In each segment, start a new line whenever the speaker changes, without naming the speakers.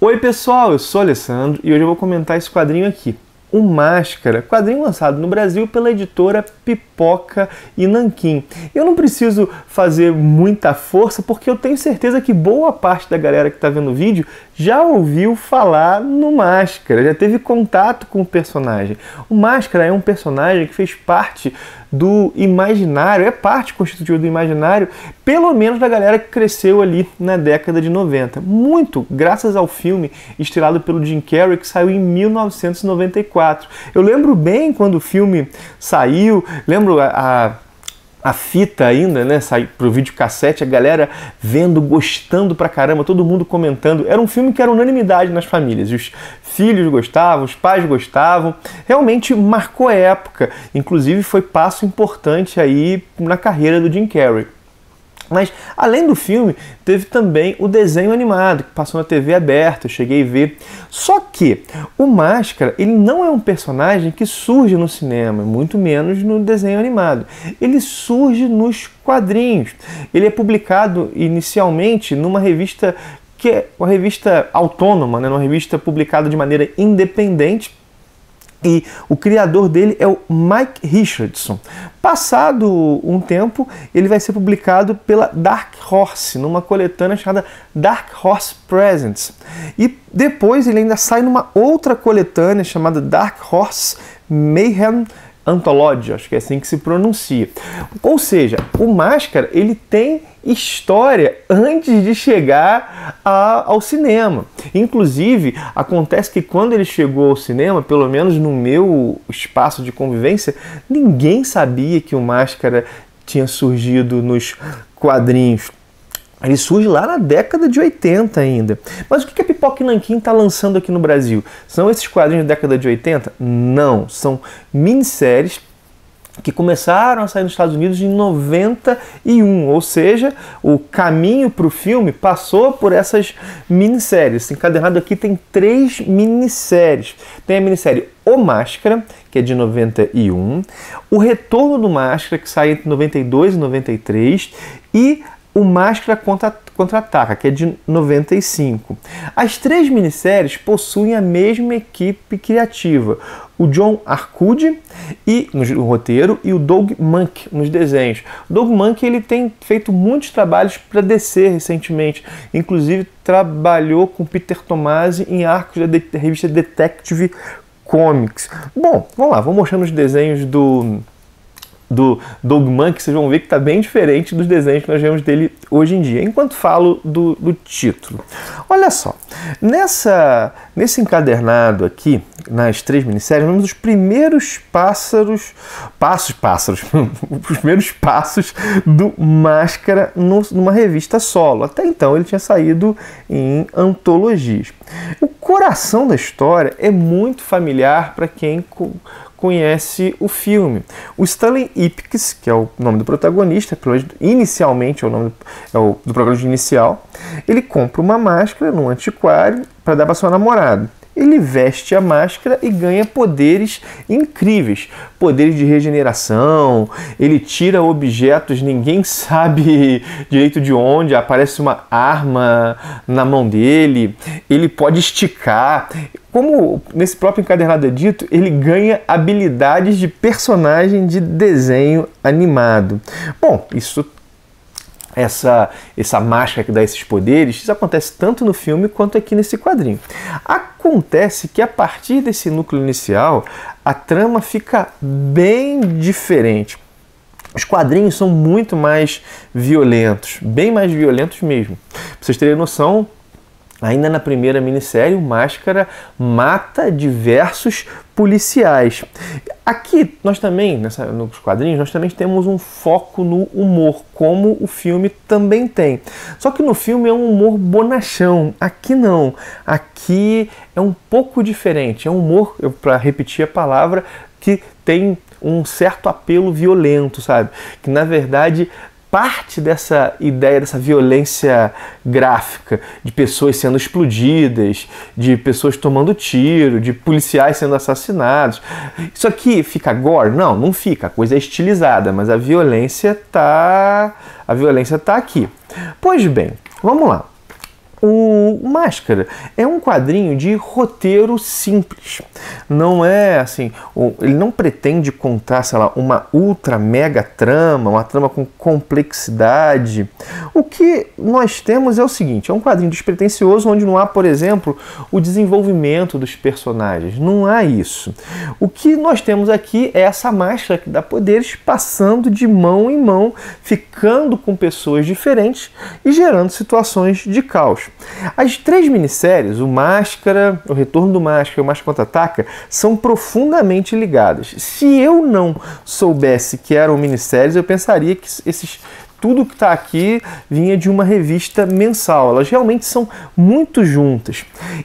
Oi pessoal, eu sou o Alessandro e hoje eu vou comentar esse quadrinho aqui, O Máscara, quadrinho lançado no Brasil pela editora Pipoca e Nanquim. Eu não preciso fazer muita força porque eu tenho certeza que boa parte da galera que está vendo o vídeo já ouviu falar no Máscara, já teve contato com o personagem. O Máscara é um personagem que fez parte do imaginário, é parte constitutiva do imaginário, pelo menos da galera que cresceu ali na década de 90. Muito graças ao filme estrelado pelo Jim Carrey, que saiu em 1994. Eu lembro bem quando o filme saiu, lembro a fita ainda, né, saiu pro videocassete, a galera vendo, gostando pra caramba, todo mundo comentando. Era um filme que era unanimidade nas famílias. Os filhos gostavam, os pais gostavam. Realmente marcou a época. Inclusive foi passo importante aí na carreira do Jim Carrey. Mas, além do filme, teve também o desenho animado, que passou na TV aberta, eu cheguei a ver. Só que o Máscara, ele não é um personagem que surge no cinema, muito menos no desenho animado. Ele surge nos quadrinhos. Ele é publicado inicialmente numa revista que é uma revista autônoma, né? Uma revista publicada de maneira independente. E o criador dele é o Mike Richardson. Passado um tempo, ele vai ser publicado pela Dark Horse, numa coletânea chamada Dark Horse Presents. E depois ele ainda sai numa outra coletânea chamada Dark Horse Mayhem Anthology, acho que é assim que se pronuncia. Ou seja, o Máscara, ele tem história antes de chegar ao cinema. Inclusive, acontece que quando ele chegou ao cinema, pelo menos no meu espaço de convivência, ninguém sabia que o Máscara tinha surgido nos quadrinhos. Ele surge lá na década de 80 ainda. Mas o que a Pipoca e Nanquim está lançando aqui no Brasil? São esses quadrinhos da década de 80? Não, são minisséries que começaram a sair nos Estados Unidos em 91, ou seja, o caminho para o filme passou por essas minisséries. Esse encadernado aqui tem 3 minisséries. Tem a minissérie O Máscara, que é de 91, O Retorno do Máscara, que sai entre 92 e 93, e O Máscara Contra-Ataca, que é de 95. As 3 minisséries possuem a mesma equipe criativa. O John Arcudi no roteiro e o Doug Mahnke nos desenhos. O Doug Mahnke, ele tem feito muitos trabalhos para DC recentemente. Inclusive trabalhou com Peter Tomasi em arcos da revista Detective Comics. Bom, vamos lá, vou mostrando os desenhos do Doug Mahnke, vocês vão ver que está bem diferente dos desenhos que nós vemos dele hoje em dia. Enquanto falo do título, olha só, nesse encadernado aqui, nas 3 minisséries, nós vemos os primeiros os primeiros passos do Máscara numa revista solo. Até então ele tinha saído em antologias. O coração da história é muito familiar para quem conhece o filme. O Stanley Ipkiss, que é o nome do protagonista, inicialmente é o nome do protagonista inicial, ele compra uma máscara num antiquário para dar para sua namorada. Ele veste a máscara e ganha poderes incríveis, poderes de regeneração, ele tira objetos, ninguém sabe direito de onde, aparece uma arma na mão dele, ele pode esticar. Como nesse próprio encadernado é dito, ele ganha habilidades de personagem de desenho animado. Bom, essa máscara que dá esses poderes, isso acontece tanto no filme quanto aqui nesse quadrinho. Acontece que a partir desse núcleo inicial, a trama fica bem diferente. Os quadrinhos são muito mais violentos, bem mais violentos mesmo. Pra vocês terem noção, ainda na primeira minissérie, o Máscara mata diversos policiais. Aqui, nós também, nos quadrinhos, nós também temos um foco no humor, como o filme também tem. Só que no filme é um humor bonachão, aqui não. Aqui é um pouco diferente, é um humor, para repetir a palavra, que tem um certo apelo violento, sabe? Que na verdade parte dessa ideia, dessa violência gráfica, de pessoas sendo explodidas, de pessoas tomando tiro, de policiais sendo assassinados. Isso aqui fica gore? Não, não fica. A coisa é estilizada, mas a violência tá aqui. Pois bem, vamos lá. O Máscara é um quadrinho de roteiro simples. Não é assim, ele não pretende contar, sei lá, uma ultra mega trama, uma trama com complexidade. O que nós temos é o seguinte, é um quadrinho despretensioso onde não há, por exemplo, o desenvolvimento dos personagens. Não há isso. O que nós temos aqui é essa máscara que dá poderes passando de mão em mão, ficando com pessoas diferentes e gerando situações de caos. As 3 minisséries, o Máscara, o Retorno do Máscara e o Máscara Contra-Ataca, são profundamente ligadas. Se eu não soubesse que eram minisséries, eu pensaria que tudo que está aqui vinha de uma revista mensal. Elas realmente são muito juntas.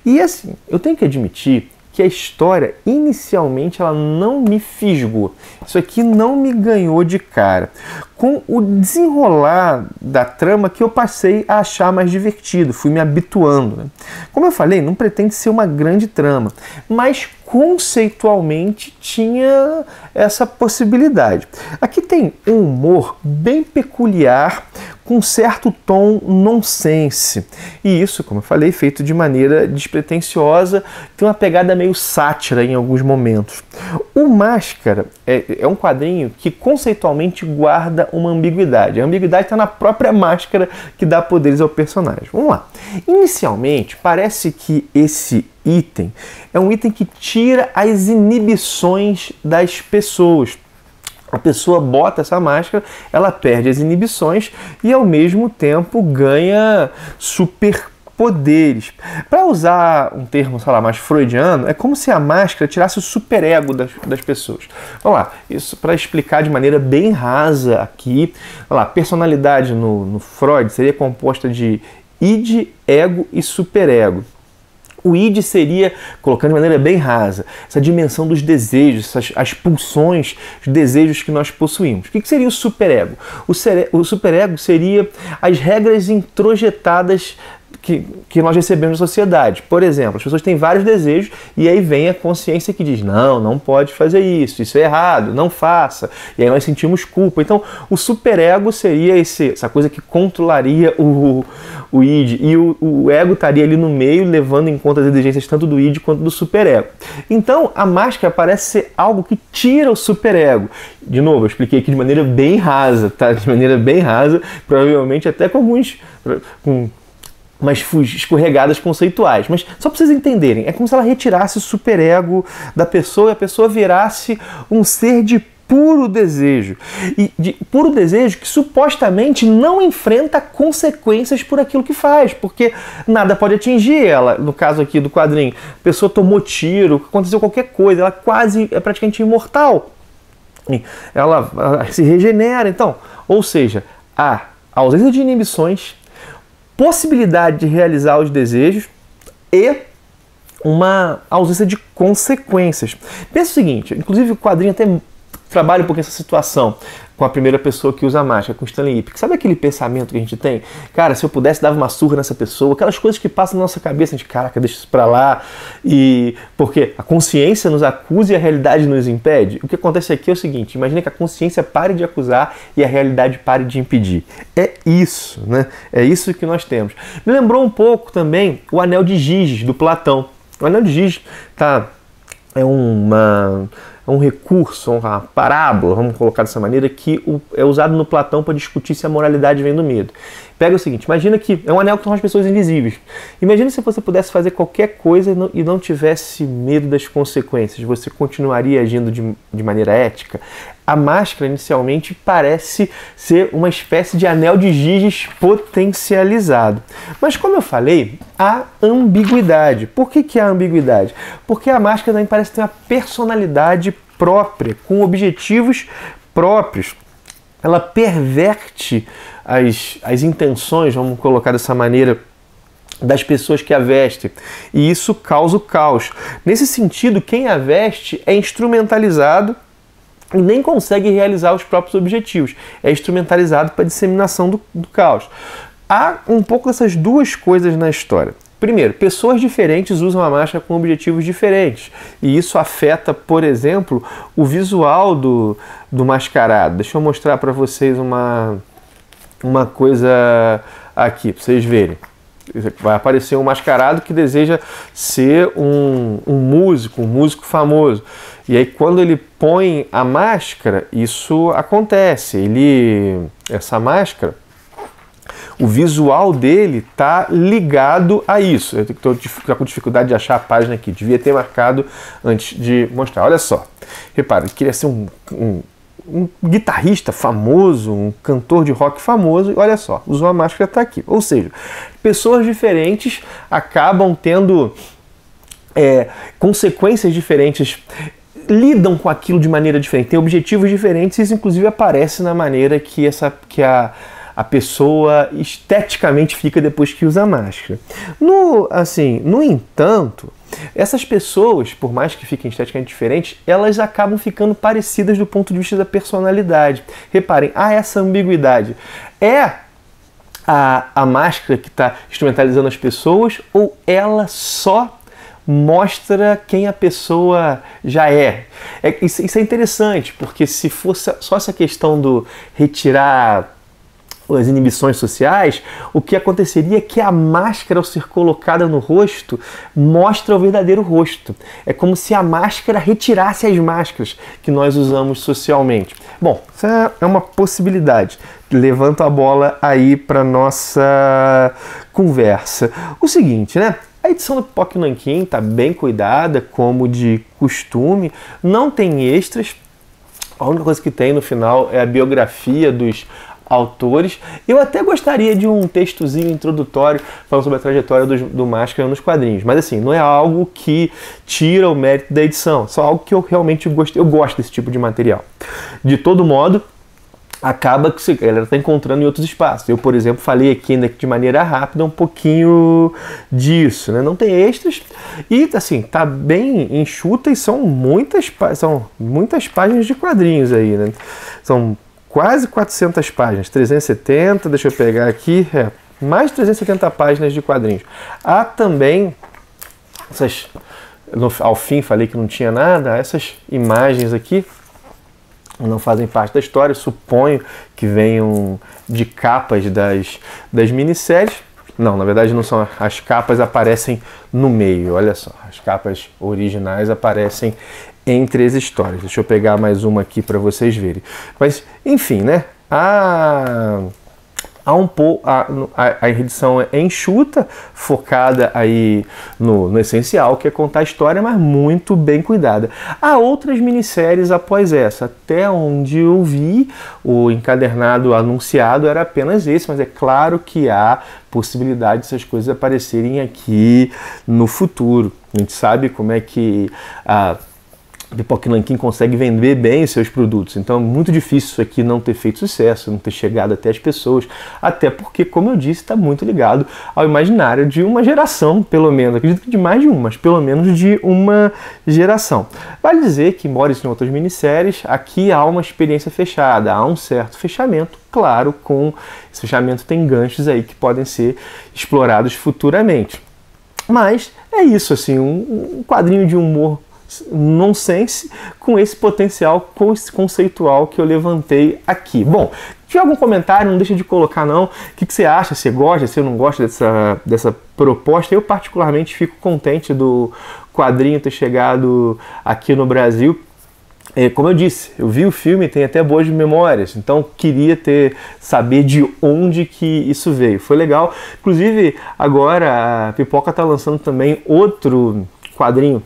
E assim, eu tenho que admitir que a história, inicialmente, ela não me fisgou. Isso aqui não me ganhou de cara. Com o desenrolar da trama que eu passei a achar mais divertido, fui me habituando, né? Como eu falei, não pretende ser uma grande trama, mas conceitualmente tinha essa possibilidade. Aqui tem um humor bem peculiar, com certo tom nonsense. E isso, como eu falei, feito de maneira despretensiosa, tem uma pegada meio sátira em alguns momentos. O Máscara é um quadrinho que conceitualmente guarda uma ambiguidade. A ambiguidade está na própria máscara que dá poderes ao personagem. Vamos lá. Inicialmente, parece que esse item é um item que tira as inibições das pessoas. A pessoa bota essa máscara, ela perde as inibições e ao mesmo tempo ganha superpoderes. Para usar um termo, sei lá, mais freudiano, é como se a máscara tirasse o superego das pessoas. Vamos lá, isso para explicar de maneira bem rasa aqui. Vamos lá, personalidade no Freud seria composta de id, ego e superego. O id seria, colocando de maneira bem rasa, essa dimensão dos desejos, as pulsões, os desejos que nós possuímos. O que seria o superego? O superego seria as regras introjetadas que nós recebemos na sociedade. Por exemplo, as pessoas têm vários desejos e aí vem a consciência que diz não pode fazer isso é errado, não faça. E aí nós sentimos culpa. Então, o superego seria essa coisa que controlaria o id e o ego estaria ali no meio, levando em conta as exigências tanto do id quanto do superego. Então, a máscara parece ser algo que tira o superego. De novo, eu expliquei aqui de maneira bem rasa, tá? De maneira bem rasa, provavelmente até com umas escorregadas conceituais. Mas só para vocês entenderem, é como se ela retirasse o superego da pessoa e a pessoa virasse um ser de puro desejo. E de puro desejo que supostamente não enfrenta consequências por aquilo que faz, porque nada pode atingir ela. No caso aqui do quadrinho, a pessoa tomou tiro, aconteceu qualquer coisa, ela é praticamente imortal. Ela se regenera, então. Ou seja, a ausência de inibições, possibilidade de realizar os desejos e uma ausência de consequências. Pensa o seguinte, inclusive o quadrinho até trabalha um pouquinho essa situação com a primeira pessoa que usa a máscara, com o Stanley Ipkiss. Sabe aquele pensamento que a gente tem? Cara, se eu pudesse, dava uma surra nessa pessoa. Aquelas coisas que passam na nossa cabeça, a gente, caraca, deixa isso pra lá. E porque a consciência nos acusa e a realidade nos impede. O que acontece aqui é o seguinte, imagina que a consciência pare de acusar e a realidade pare de impedir. É isso, né? É isso que nós temos. Me lembrou um pouco também o Anel de Giges, do Platão. O Anel de Giges é um recurso, uma parábola, vamos colocar dessa maneira, que é usado no Platão para discutir se a moralidade vem do medo. Pega o seguinte, imagina que é um anel que são as pessoas invisíveis. Imagina se você pudesse fazer qualquer coisa e não tivesse medo das consequências. Você continuaria agindo de maneira ética? A máscara, inicialmente, parece ser uma espécie de anel de Giges potencializado. Mas, como eu falei, há ambiguidade. Por que há ambiguidade? Porque a máscara também parece ter uma personalidade própria, com objetivos próprios. Ela perverte as intenções, vamos colocar dessa maneira, das pessoas que a vestem. E isso causa o caos. Nesse sentido, quem a veste é instrumentalizado e nem consegue realizar os próprios objetivos. É instrumentalizado para a disseminação do caos. Há um pouco dessas duas coisas na história. Primeiro, pessoas diferentes usam a máscara com objetivos diferentes. E isso afeta, por exemplo, o visual do mascarado. Deixa eu mostrar para vocês uma coisa aqui, para vocês verem. vai aparecer um mascarado que deseja ser um músico famoso. E aí quando ele põe a máscara, isso acontece. Essa máscara, o visual dele tá ligado a isso. Eu estou com dificuldade de achar a página aqui. Devia ter marcado antes de mostrar. Olha só. Repara, ele queria ser um guitarrista famoso, um cantor de rock famoso, e olha só, usou a máscara, tá aqui. Ou seja, pessoas diferentes acabam tendo consequências diferentes, lidam com aquilo de maneira diferente, têm objetivos diferentes, e isso inclusive aparece na maneira que a pessoa esteticamente fica depois que usa a máscara. No entanto, essas pessoas, por mais que fiquem esteticamente diferentes, elas acabam ficando parecidas do ponto de vista da personalidade. Reparem, há essa ambiguidade. É a máscara que está instrumentalizando as pessoas, ou ela só mostra quem a pessoa já é? Isso é interessante, porque se fosse só essa questão do retirar as inibições sociais, o que aconteceria é que a máscara, ao ser colocada no rosto, mostra o verdadeiro rosto. É como se a máscara retirasse as máscaras que nós usamos socialmente. Bom, essa é uma possibilidade. Levanto a bola aí para nossa conversa. O seguinte, né? A edição do Pipoca e Nanquim está bem cuidada, como de costume. Não tem extras. A única coisa que tem no final é a biografia dos autores. Eu até gostaria de um textozinho introdutório falando sobre a trajetória do Máscara nos quadrinhos, mas assim, não é algo que tira o mérito da edição, só algo que eu realmente gosto. Eu gosto desse tipo de material. De todo modo, acaba que a galera está encontrando em outros espaços. Eu, por exemplo, falei aqui ainda de maneira rápida um pouquinho disso, né? Não tem extras e, assim, tá bem enxuta, e são muitas páginas de quadrinhos aí, né? São quase 400 páginas, 370, deixa eu pegar aqui, mais de 370 páginas de quadrinhos. Há também ao fim falei que não tinha nada, essas imagens aqui não fazem parte da história, suponho que venham de capas das minisséries. Não, na verdade não são, as capas aparecem no meio, olha só, as capas originais aparecem entre as histórias. Deixa eu pegar mais uma aqui para vocês verem. Mas, enfim, né? A edição é enxuta, focada aí no essencial, que é contar a história, mas muito bem cuidada. Há outras minisséries após essa, até onde eu vi, o encadernado anunciado era apenas esse, mas é claro que há possibilidade dessas coisas aparecerem aqui no futuro. A gente sabe como é que a Pipoca e Nanquim consegue vender bem os seus produtos, então é muito difícil isso aqui não ter feito sucesso, não ter chegado até as pessoas, até porque, como eu disse, está muito ligado ao imaginário de uma geração, pelo menos, acredito que de mais de uma, mas pelo menos de uma geração. Vale dizer que, embora isso em outras minisséries, aqui há uma experiência fechada, há um certo fechamento, claro, com esse fechamento tem ganchos aí que podem ser explorados futuramente. Mas é isso, assim, um quadrinho de humor nonsense com esse potencial conceitual que eu levantei aqui. Bom, se tiver algum comentário, não deixa de colocar não. O que você acha? Você gosta? Você não gosta dessa proposta? Eu particularmente fico contente do quadrinho ter chegado aqui no Brasil. Como eu disse, eu vi o filme, tem até boas memórias, então queria saber de onde que isso veio. Foi legal. Inclusive, agora a Pipoca está lançando também outro quadrinho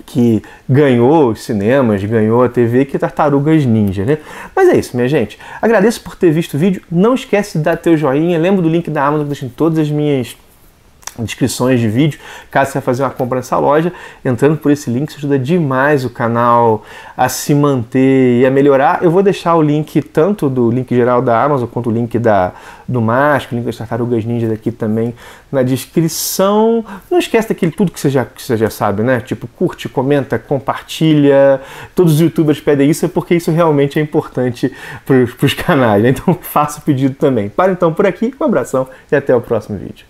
que ganhou os cinemas, ganhou a TV, que é Tartarugas Ninja, né? Mas é isso, minha gente. Agradeço por ter visto o vídeo. Não esquece de dar teu joinha. Lembra do link da Amazon que deixo em todas as minhas descrições de vídeo, caso você vai fazer uma compra nessa loja. Entrando por esse link, isso ajuda demais o canal a se manter e a melhorar. Eu vou deixar o link, tanto do link geral da Amazon, quanto o link do Máscara, o link das Tartarugas Ninja daqui também na descrição. Não esquece daquele tudo que você já sabe, né? Tipo, curte, comenta, compartilha. Todos os youtubers pedem isso, porque isso realmente é importante para os canais, né? Então faça o pedido também. Para então por aqui, um abração e até o próximo vídeo.